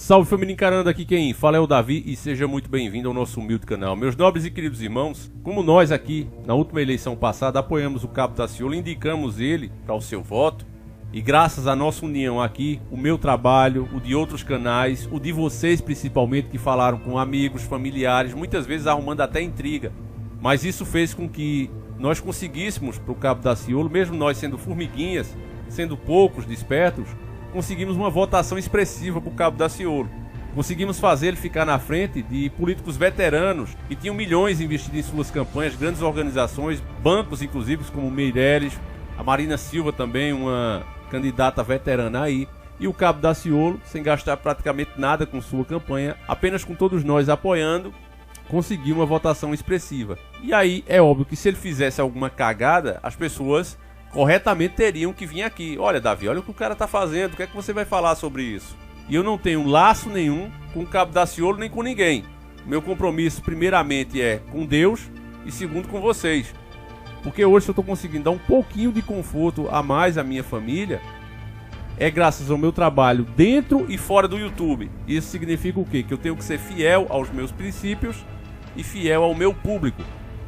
Salve família encarando, aqui quem fala é o Davi e seja muito bem-vindo ao nosso humilde canal. Meus nobres e queridos irmãos, como nós aqui na última eleição passada apoiamos o Cabo Daciolo, indicamos ele para o seu voto e graças à nossa união aqui, o meu trabalho, o de outros canais, o de vocês principalmente que falaram com amigos, familiares, muitas vezes arrumando até intriga, mas isso fez com que nós conseguíssemos para o Cabo Daciolo, mesmo nós sendo formiguinhas, sendo poucos, despertos, conseguimos uma votação expressiva para o Cabo Daciolo. Conseguimos fazer ele ficar na frente de políticos veteranos que tinham milhões investidos em suas campanhas, grandes organizações, bancos inclusive como o Meireles, a Marina Silva também, uma candidata veterana aí, e o Cabo Daciolo, sem gastar praticamente nada com sua campanha, apenas com todos nós apoiando, conseguiu uma votação expressiva. E aí é óbvio que se ele fizesse alguma cagada, as pessoas corretamente teriam que vir aqui. Olha, Davi, olha o que o cara tá fazendo, o que é que você vai falar sobre isso? E eu não tenho laço nenhum com o Cabo Daciolo nem com ninguém. Meu compromisso primeiramente é com Deus e segundo com vocês. Porque hoje eu tô conseguindo dar um pouquinho de conforto a mais à minha família é graças ao meu trabalho dentro e fora do YouTube. Isso significa o quê? Que eu tenho que ser fiel aos meus princípios e fiel ao meu público.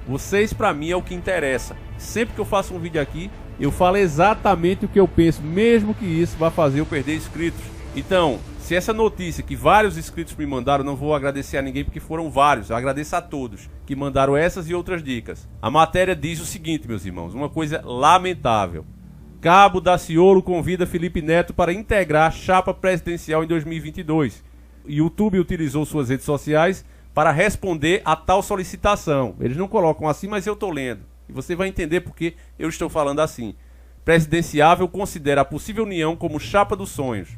Vocês pra mim é o que interessa. Sempre que eu faço um vídeo aqui, eu falo exatamente o que eu penso, mesmo que isso vá fazer eu perder inscritos. Então, se essa notícia que vários inscritos me mandaram, não vou agradecer a ninguém porque foram vários, eu agradeço a todos que mandaram essas e outras dicas. A matéria diz o seguinte, meus irmãos, uma coisa lamentável. Cabo Daciolo convida Felipe Neto para integrar a chapa presidencial em 2022. O YouTube utilizou suas redes sociais para responder a tal solicitação. Eles não colocam assim, mas eu estou lendo. E você vai entender porque eu estou falando assim. Presidenciável considera a possível união como chapa dos sonhos.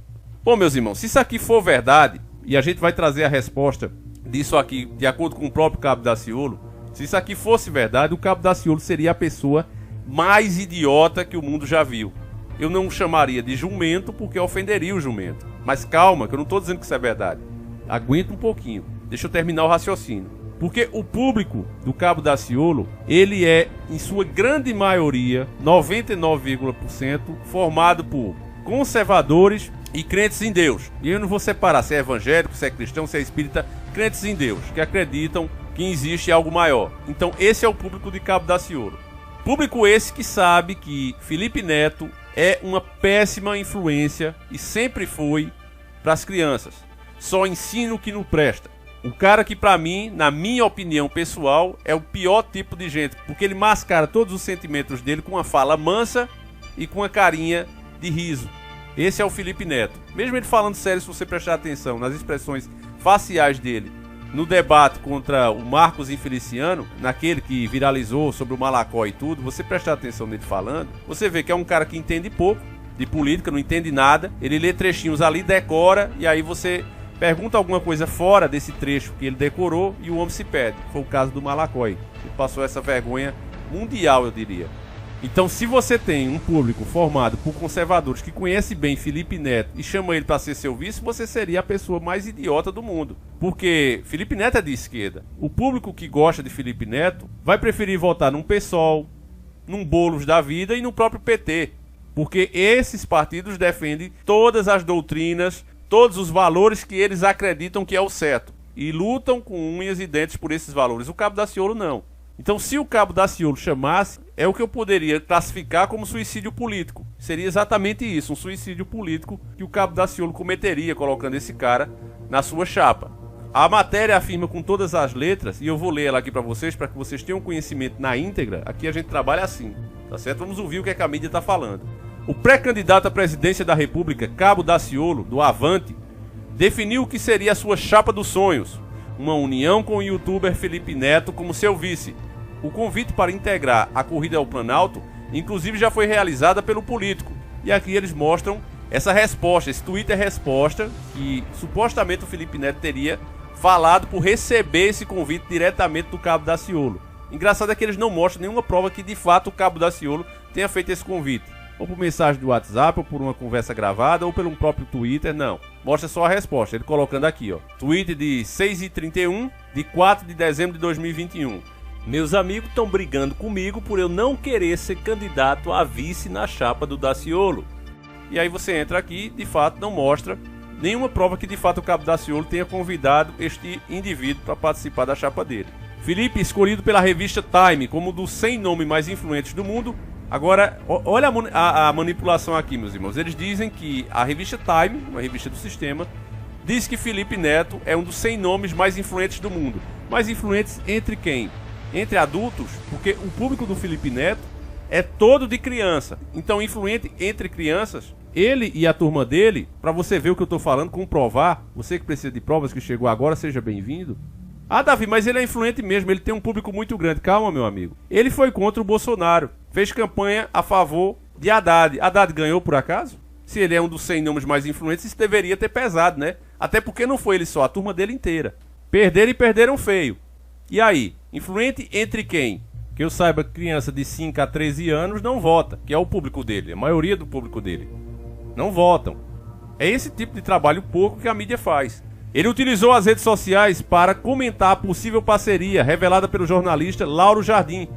Bom, meus irmãos, se isso aqui for verdade, e a gente vai trazer a resposta disso aqui, de acordo com o próprio Cabo Daciolo, se isso aqui fosse verdade, o Cabo Daciolo seria a pessoa mais idiota que o mundo já viu. Eu não o chamaria de jumento porque ofenderia o jumento. Mas calma, que eu não estou dizendo que isso é verdade. Aguenta um pouquinho. Deixa eu terminar o raciocínio. Porque o público do Cabo Daciolo, ele é, em sua grande maioria, 99,% formado por conservadores e crentes em Deus. E eu não vou separar se é evangélico, se é cristão, se é espírita, crentes em Deus, que acreditam que existe algo maior. Então esse é o público de Cabo Daciolo. Público esse que sabe que Felipe Neto é uma péssima influência e sempre foi para as crianças. Só ensina o que não presta. O cara que pra mim, na minha opinião pessoal, é o pior tipo de gente, porque ele mascara todos os sentimentos dele com uma fala mansa e com uma carinha de riso. Esse é o Felipe Neto. Mesmo ele falando sério, se você prestar atenção nas expressões faciais dele, no debate contra o Marcos Infeliciano, naquele que viralizou sobre o Malacó e tudo, você prestar atenção nele falando, você vê que é um cara que entende pouco de política, não entende nada, ele lê trechinhos ali, decora, e aí você pergunta alguma coisa fora desse trecho que ele decorou e o homem se perde. Foi o caso do Malacói, que passou essa vergonha mundial, eu diria. Então, se você tem um público formado por conservadores que conhece bem Felipe Neto e chama ele para ser seu vice, você seria a pessoa mais idiota do mundo. Porque Felipe Neto é de esquerda. O público que gosta de Felipe Neto vai preferir votar num PSOL, num Boulos da vida e no próprio PT. Porque esses partidos defendem todas as doutrinas, todos os valores que eles acreditam que é o certo. E lutam com unhas e dentes por esses valores. O Cabo Daciolo não. Então, se o Cabo Daciolo chamasse, é o que eu poderia classificar como suicídio político. Seria exatamente isso, um suicídio político que o Cabo Daciolo cometeria colocando esse cara na sua chapa. A matéria afirma com todas as letras, e eu vou ler ela aqui para vocês que vocês tenham conhecimento na íntegra. Aqui a gente trabalha assim, tá certo? Vamos ouvir o que a mídia está falando. O pré-candidato à presidência da República, Cabo Daciolo, do Avante, definiu o que seria a sua chapa dos sonhos, uma união com o youtuber Felipe Neto como seu vice. O convite para integrar a corrida ao Planalto, inclusive, já foi realizada pelo político. E aqui eles mostram essa resposta, esse Twitter resposta, que supostamente o Felipe Neto teria falado por receber esse convite diretamente do Cabo Daciolo. Engraçado é que eles não mostram nenhuma prova que de fato o Cabo Daciolo tenha feito esse convite. Ou por mensagem do WhatsApp, ou por uma conversa gravada, ou pelo próprio Twitter, não. Mostra só a resposta, ele colocando aqui, ó. Tweet de 6h31, de 4 de dezembro de 2021. Meus amigos estão brigando comigo por eu não querer ser candidato a vice na chapa do Daciolo. E aí você entra aqui, de fato não mostra nenhuma prova que de fato o Cabo Daciolo tenha convidado este indivíduo para participar da chapa dele. Felipe, escolhido pela revista Time como um dos 100 nomes mais influentes do mundo. Agora, olha a manipulação aqui, meus irmãos. Eles dizem que a revista Time, uma revista do sistema, diz que Felipe Neto é um dos 100 nomes mais influentes do mundo. Mais influentes entre quem? Entre adultos, porque o público do Felipe Neto é todo de criança. Então, influente entre crianças, ele e a turma dele, para você ver o que eu estou falando, comprovar, você que precisa de provas, que chegou agora, seja bem-vindo. Ah, Davi, mas ele é influente mesmo, ele tem um público muito grande. Calma, meu amigo. Ele foi contra o Bolsonaro, fez campanha a favor de Haddad. Haddad ganhou por acaso? Se ele é um dos 100 nomes mais influentes, isso deveria ter pesado, né? Até porque não foi ele só, a turma dele inteira. Perderam e perderam feio. E aí? Influente entre quem? Que eu saiba, criança de 5 a 13 anos não vota, que é o público dele, a maioria do público dele. Não votam. É esse tipo de trabalho pouco que a mídia faz. Ele utilizou as redes sociais para comentar a possível parceria revelada pelo jornalista Lauro Jardim.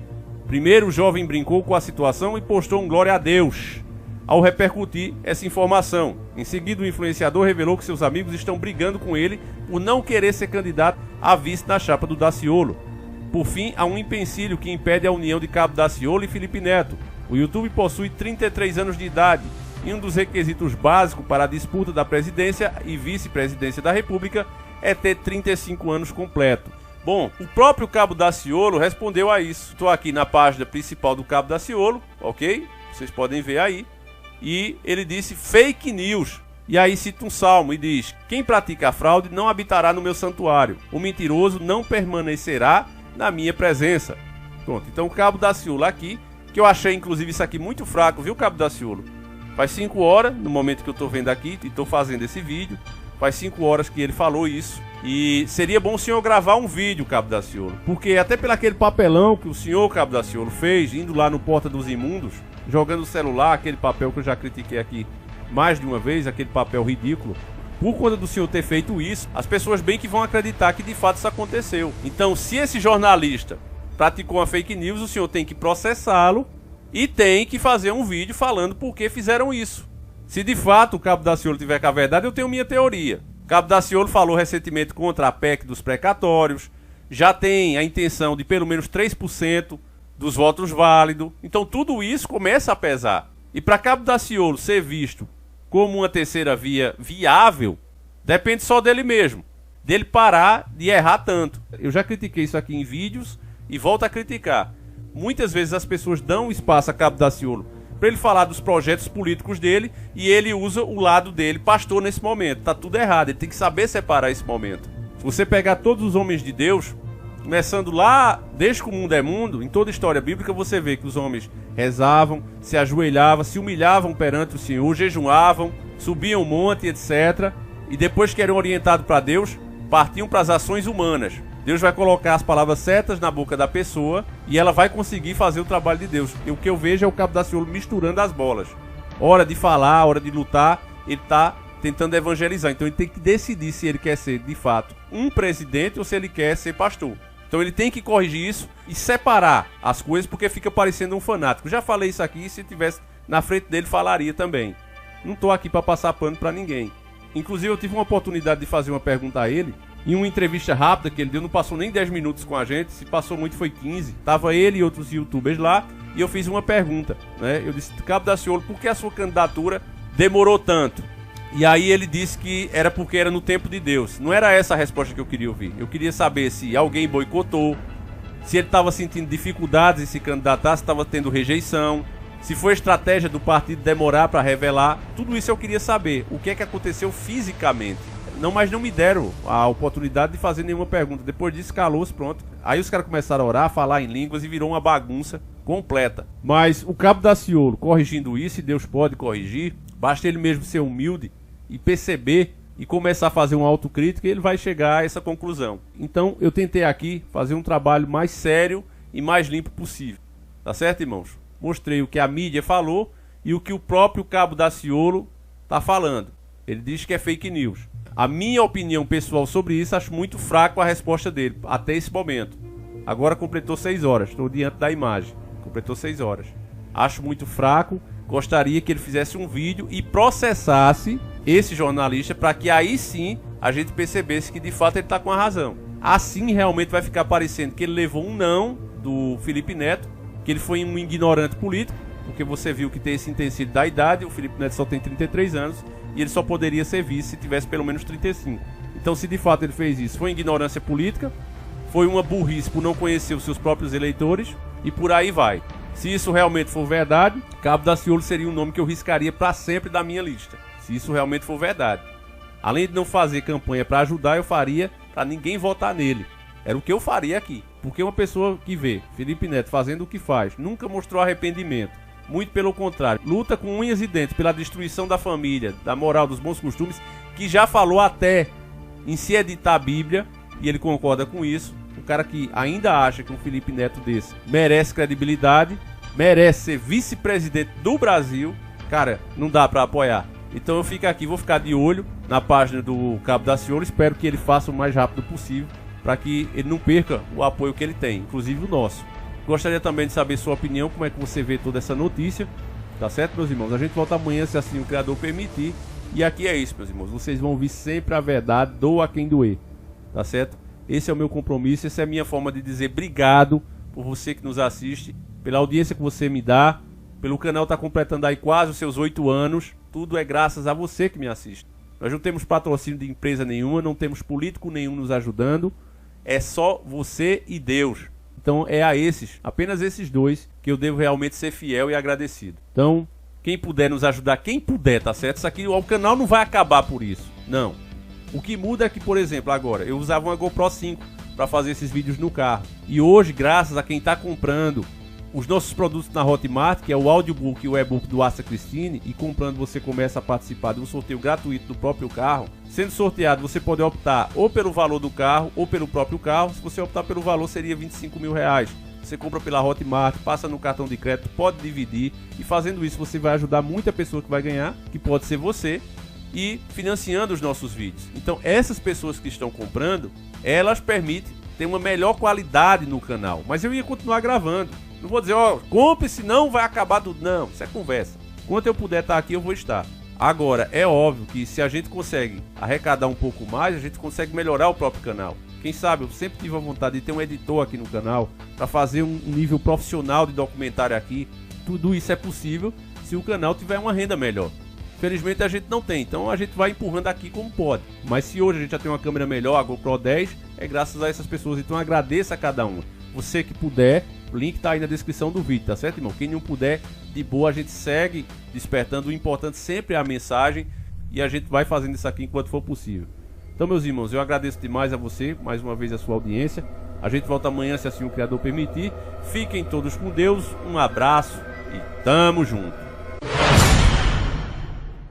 Primeiro, o jovem brincou com a situação e postou um glória a Deus ao repercutir essa informação. Em seguida, o influenciador revelou que seus amigos estão brigando com ele por não querer ser candidato a vice na chapa do Daciolo. Por fim, há um empecilho que impede a união de Cabo Daciolo e Felipe Neto. O YouTube possui 33 anos de idade e um dos requisitos básicos para a disputa da presidência e vice-presidência da República é ter 35 anos completo. Bom, o próprio Cabo Daciolo respondeu a isso. Estou aqui na página principal do Cabo Daciolo, ok? Vocês podem ver aí. E ele disse fake news. E aí cita um salmo e diz: quem pratica a fraude não habitará no meu santuário. O mentiroso não permanecerá na minha presença. Pronto, então o Cabo Daciolo aqui, que eu achei inclusive isso aqui muito fraco, viu, Cabo Daciolo? Faz 5 horas, no momento que eu estou vendo aqui e estou fazendo esse vídeo, faz 5 horas que ele falou isso. E seria bom o senhor gravar um vídeo, Cabo Daciolo, porque até pelo aquele papelão que o senhor, Cabo Daciolo, fez, indo lá no Porta dos Imundos, jogando o celular, aquele papel que eu já critiquei aqui mais de uma vez, aquele papel ridículo. Por conta do senhor ter feito isso, as pessoas bem que vão acreditar que de fato isso aconteceu. Então, se esse jornalista praticou uma fake news, o senhor tem que processá-lo e tem que fazer um vídeo falando por que fizeram isso. Se de fato o Cabo Daciolo tiver com a verdade, eu tenho minha teoria. O Cabo Daciolo falou recentemente contra a PEC dos precatórios, já tem a intenção de pelo menos 3% dos votos válidos. Então tudo isso começa a pesar. E para Cabo Daciolo ser visto como uma terceira via viável, depende só dele mesmo, dele parar de errar tanto. Eu já critiquei isso aqui em vídeos e volto a criticar. Muitas vezes as pessoas dão espaço a Cabo Daciolo para ele falar dos projetos políticos dele e ele usa o lado dele, pastor, nesse momento. Tá tudo errado, ele tem que saber separar esse momento. Se você pegar todos os homens de Deus, começando lá, desde que o mundo é mundo, em toda a história bíblica você vê que os homens rezavam, se ajoelhavam, se humilhavam perante o Senhor, jejuavam, subiam o monte, etc. E depois que eram orientados para Deus, partiam para as ações humanas. Deus vai colocar as palavras certas na boca da pessoa e ela vai conseguir fazer o trabalho de Deus. E o que eu vejo é o Cabo Daciolo misturando as bolas. Hora de falar, hora de lutar, ele está tentando evangelizar. Então ele tem que decidir se ele quer ser, de fato, um presidente ou se ele quer ser pastor. Então ele tem que corrigir isso e separar as coisas, porque fica parecendo um fanático. Já falei isso aqui, se tivesse na frente dele falaria também. Não estou aqui para passar pano para ninguém. Inclusive eu tive uma oportunidade de fazer uma pergunta a ele, em uma entrevista rápida que ele deu, não passou nem 10 minutos com a gente, se passou muito foi 15. Tava ele e outros youtubers lá, e eu fiz uma pergunta, né? Eu disse: Cabo Daciolo, por que a sua candidatura demorou tanto? E aí ele disse que era porque era no tempo de Deus. Não era essa a resposta que eu queria ouvir. Eu queria saber se alguém boicotou, se ele estava sentindo dificuldades em se candidatar, se estava tendo rejeição, se foi estratégia do partido demorar para revelar. Tudo isso eu queria saber. O que é que aconteceu fisicamente? Não, mas não me deram a oportunidade de fazer nenhuma pergunta. Depois disso, calou-se, pronto. Aí os caras começaram a orar, a falar em línguas e virou uma bagunça completa. Mas o Cabo Daciolo, corrigindo isso, e Deus pode corrigir, basta ele mesmo ser humilde e perceber e começar a fazer uma autocrítica, e ele vai chegar a essa conclusão. Então eu tentei aqui fazer um trabalho mais sério e mais limpo possível. Tá certo, irmãos? Mostrei o que a mídia falou e o que o próprio Cabo Daciolo está falando. Ele diz que é fake news. A minha opinião pessoal sobre isso, acho muito fraco a resposta dele, até esse momento. Agora completou 6 horas, estou diante da imagem. Completou 6 horas. Acho muito fraco, gostaria que ele fizesse um vídeo e processasse esse jornalista, para que aí sim a gente percebesse que de fato ele está com a razão. Assim realmente vai ficar parecendo que ele levou um não do Felipe Neto, que ele foi um ignorante político, porque você viu que tem esse utensílio da idade, o Felipe Neto só tem 33 anos e ele só poderia ser vice se tivesse pelo menos 35. Então, se de fato ele fez isso, foi ignorância política, foi uma burrice por não conhecer os seus próprios eleitores e por aí vai. Se isso realmente for verdade, Cabo Daciolo seria um nome que eu riscaria para sempre da minha lista. Se isso realmente for verdade. Além de não fazer campanha para ajudar, eu faria para ninguém votar nele. Era o que eu faria aqui. Porque uma pessoa que vê Felipe Neto fazendo o que faz, nunca mostrou arrependimento. Muito pelo contrário, luta com unhas e dentes pela destruição da família, da moral, dos bons costumes, que já falou até em se editar a Bíblia, e ele concorda com isso. Um cara que ainda acha que um Felipe Neto desse merece credibilidade, merece ser vice-presidente do Brasil, cara, não dá pra apoiar. Então eu fico aqui, vou ficar de olho na página do Cabo Daciolo, espero que ele faça o mais rápido possível, para que ele não perca o apoio que ele tem, inclusive o nosso. Gostaria também de saber sua opinião, como é que você vê toda essa notícia, tá certo, meus irmãos? A gente volta amanhã, se assim o Criador permitir, e aqui é isso, meus irmãos, vocês vão ouvir sempre a verdade, doa quem doer, tá certo? Esse é o meu compromisso, essa é a minha forma de dizer obrigado por você que nos assiste, pela audiência que você me dá, pelo canal tá completando aí quase os seus 8 anos, tudo é graças a você que me assiste. Nós não temos patrocínio de empresa nenhuma, não temos político nenhum nos ajudando, é só você e Deus. Então é a esses, apenas esses dois, que eu devo realmente ser fiel e agradecido. Então, quem puder nos ajudar, quem puder, tá certo? Isso aqui, o canal não vai acabar por isso, não. O que muda é que, por exemplo, agora, eu usava uma GoPro 5 para fazer esses vídeos no carro. E hoje, graças a quem está comprando os nossos produtos na Hotmart, que é o audiobook e o e-book do Asta Christine, e comprando você começa a participar de um sorteio gratuito do próprio carro. Sendo sorteado, você pode optar ou pelo valor do carro ou pelo próprio carro. Se você optar pelo valor, seria 25 mil reais. Você compra pela Hotmart, passa no cartão de crédito, pode dividir. E fazendo isso, você vai ajudar muita pessoa que vai ganhar, que pode ser você, e financiando os nossos vídeos. Então, essas pessoas que estão comprando, elas permitem ter uma melhor qualidade no canal. Mas eu ia continuar gravando. Não vou dizer, ó, compre, senão vai acabar tudo. Não, isso é conversa. Enquanto eu puder estar aqui, eu vou estar. Agora, é óbvio que se a gente consegue arrecadar um pouco mais, a gente consegue melhorar o próprio canal. Quem sabe, eu sempre tive a vontade de ter um editor aqui no canal, para fazer um nível profissional de documentário aqui. Tudo isso é possível se o canal tiver uma renda melhor. Felizmente a gente não tem, então a gente vai empurrando aqui como pode. Mas se hoje a gente já tem uma câmera melhor, a GoPro 10, é graças a essas pessoas. Então agradeça a cada uma. Você que puder, o link tá aí na descrição do vídeo, tá certo, irmão? Quem não puder, de boa, a gente segue despertando. O importante sempre é a mensagem e a gente vai fazendo isso aqui enquanto for possível. Então, meus irmãos, eu agradeço demais a você, mais uma vez a sua audiência. A gente volta amanhã, se assim o Criador permitir. Fiquem todos com Deus, um abraço e tamo junto.